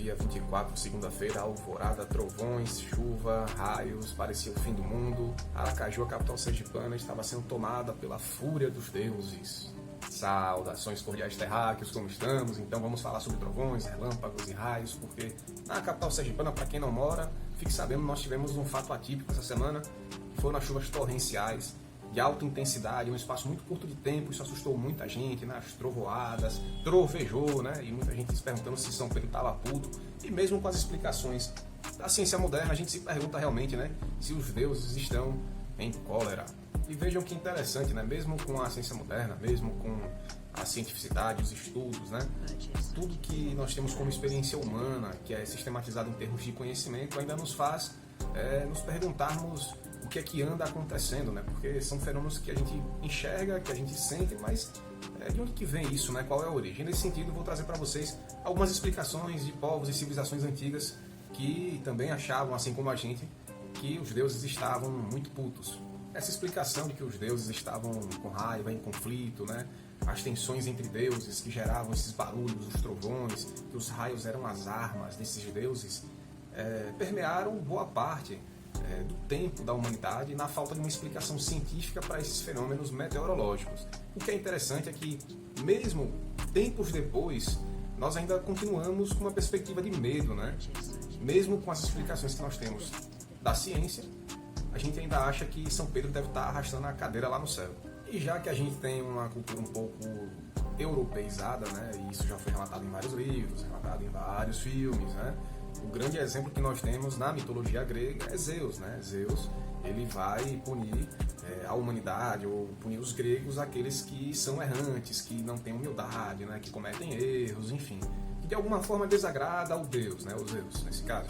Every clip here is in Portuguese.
dia 24, segunda-feira, alvorada, trovões, chuva, raios, parecia o fim do mundo. Aracaju, a capital sergipana, estava sendo tomada pela fúria dos deuses. Saudações cordiais terráqueos, como estamos? Então vamos falar sobre trovões, relâmpagos e raios, porque na capital sergipana, para quem não mora, fique sabendo, nós tivemos um fato atípico essa semana, que foram as chuvas torrenciais, de alta intensidade, em um espaço muito curto de tempo. Isso assustou muita gente, nas trovoadas, trovejou, né? E muita gente se perguntando se São Pedro estava puto. E mesmo com as explicações da ciência moderna, a gente se pergunta realmente, né, se os deuses estão em cólera. E vejam que interessante, né? Mesmo com a ciência moderna, mesmo com a cientificidade, os estudos, né? Tudo que nós temos como experiência humana, que é sistematizado em termos de conhecimento, ainda nos faz nos perguntarmos o que é que anda acontecendo, né? Porque são fenômenos que a gente enxerga, que a gente sente, mas de onde que vem isso, né? Qual é a origem? Nesse sentido, vou trazer para vocês algumas explicações de povos e civilizações antigas que também achavam, assim como a gente, que os deuses estavam muito putos. Essa explicação de que os deuses estavam com raiva, em conflito, né? As tensões entre deuses que geravam esses barulhos, os trovões, que os raios eram as armas desses deuses, permearam boa parte do tempo da humanidade na falta de uma explicação científica para esses fenômenos meteorológicos. O que é interessante é que, mesmo tempos depois, nós ainda continuamos com uma perspectiva de medo, né? Mesmo com as explicações que nós temos da ciência, a gente ainda acha que São Pedro deve estar arrastando a cadeira lá no céu. E já que a gente tem uma cultura um pouco europeizada, né? E isso já foi relatado em vários livros, relatado em vários filmes, né? O grande exemplo que nós temos na mitologia grega é Zeus, né? Zeus, ele vai punir a humanidade, ou punir os gregos, aqueles que são errantes, que não têm humildade, né? Que cometem erros, enfim. Que de alguma forma desagrada ao deus, né? O Zeus, nesse caso.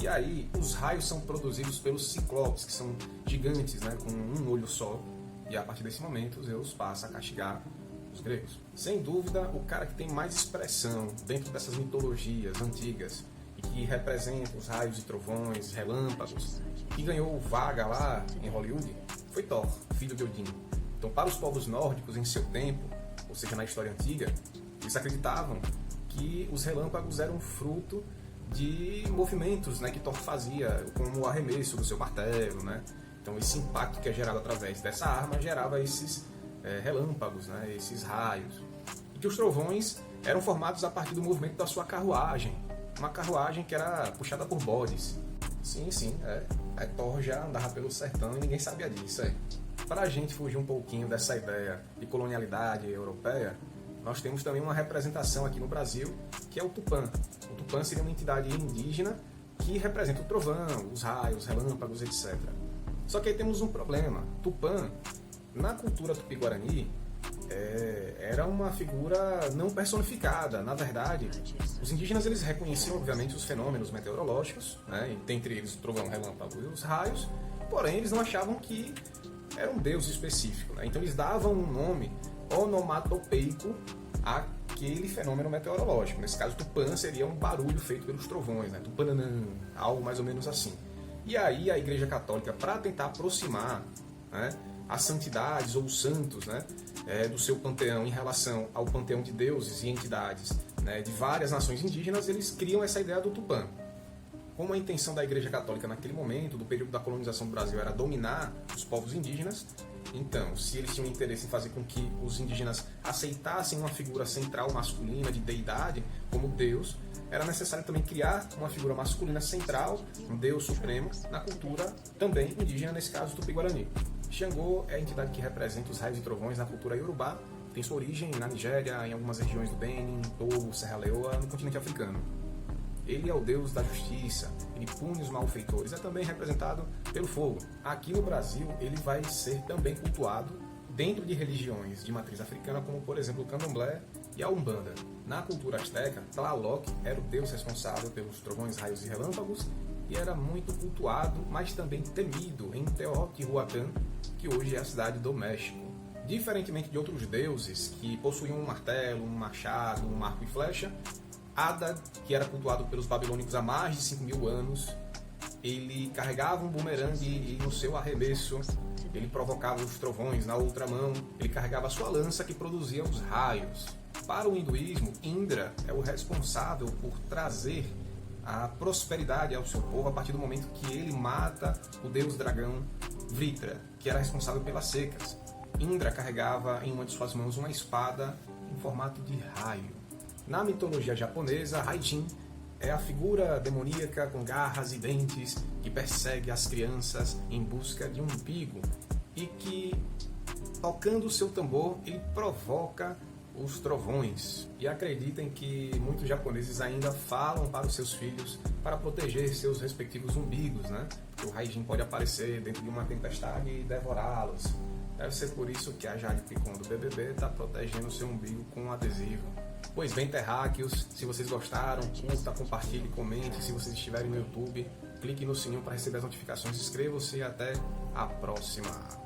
E aí, os raios são produzidos pelos ciclopes, que são gigantes, né? Com um olho só. E a partir desse momento, Zeus passa a castigar os gregos. Sem dúvida, o cara que tem mais expressão dentro dessas mitologias antigas, que representa os raios e trovões, relâmpagos, que ganhou vaga lá em Hollywood, foi Thor, filho de Odin. Então, para os povos nórdicos em seu tempo, ou seja, na história antiga, eles acreditavam que os relâmpagos eram fruto de movimentos, né, que Thor fazia, como o arremesso do seu martelo, né? Então, esse impacto que é gerado através dessa arma gerava esses relâmpagos, né, esses raios. E que os trovões eram formados a partir do movimento da sua carruagem, uma carruagem que era puxada por bodes. Sim, Thor já andava pelo sertão e ninguém sabia disso. Para a gente fugir um pouquinho dessa ideia de colonialidade europeia, nós temos também uma representação aqui no Brasil, que é o Tupã. O Tupã seria uma entidade indígena que representa o trovão, os raios, relâmpagos, etc. Só que aí temos um problema. Tupã, na cultura tupi-guarani, era uma figura não personificada. Na verdade, os indígenas eles reconheciam, obviamente, os fenômenos meteorológicos, né? Dentre eles o trovão, relâmpago e os raios, porém eles não achavam que era um deus específico, né? Então eles davam um nome onomatopeico àquele fenômeno meteorológico. Nesse caso, Tupã seria um barulho feito pelos trovões, né? Tupananã, algo mais ou menos assim. E aí a Igreja Católica, para tentar aproximar, né, as santidades ou os santos, né, do seu panteão em relação ao panteão de deuses e entidades, né, de várias nações indígenas, eles criam essa ideia do Tupã. Como a intenção da Igreja Católica naquele momento, do período da colonização do Brasil, era dominar os povos indígenas, então, se eles tinham interesse em fazer com que os indígenas aceitassem uma figura central masculina de deidade como Deus, era necessário também criar uma figura masculina central, um Deus supremo, na cultura também indígena, nesse caso Tupi-Guarani. Xangô é a entidade que representa os raios e trovões na cultura iorubá, tem sua origem na Nigéria, em algumas regiões do Benin, Togo, Serra Leoa, no continente africano. Ele é o deus da justiça, ele pune os malfeitores, é também representado pelo fogo. Aqui no Brasil, ele vai ser também cultuado dentro de religiões de matriz africana, como por exemplo o candomblé e a umbanda. Na cultura asteca, Tlaloc era o deus responsável pelos trovões, raios e relâmpagos e era muito cultuado, mas também temido em Teotihuacan, que hoje é a cidade do México. Diferentemente de outros deuses que possuíam um martelo, um machado, um arco e flecha, Ada, que era cultuado pelos babilônicos há mais de 5.000 anos, ele carregava um bumerangue e no seu arremesso ele provocava os trovões, na outra mão ele carregava a sua lança que produzia os raios. Para o hinduísmo, Indra é o responsável por trazer a prosperidade ao seu povo a partir do momento que ele mata o deus dragão Vritra, que era responsável pelas secas. Indra carregava em uma de suas mãos uma espada em formato de raio. Na mitologia japonesa, Raijin é a figura demoníaca com garras e dentes que persegue as crianças em busca de um umbigo e que, tocando o seu tambor, ele provoca os trovões. E acreditem que muitos japoneses ainda falam para os seus filhos para proteger seus respectivos umbigos, né? O Raijin pode aparecer dentro de uma tempestade e devorá-los. Deve ser por isso que a Jade Picon do BBB está protegendo o seu umbigo com um adesivo. Pois bem, terráqueos, se vocês gostaram, curta, compartilhe, comente. Se vocês estiverem no YouTube, clique no sininho para receber as notificações. Inscrevam-se e até a próxima.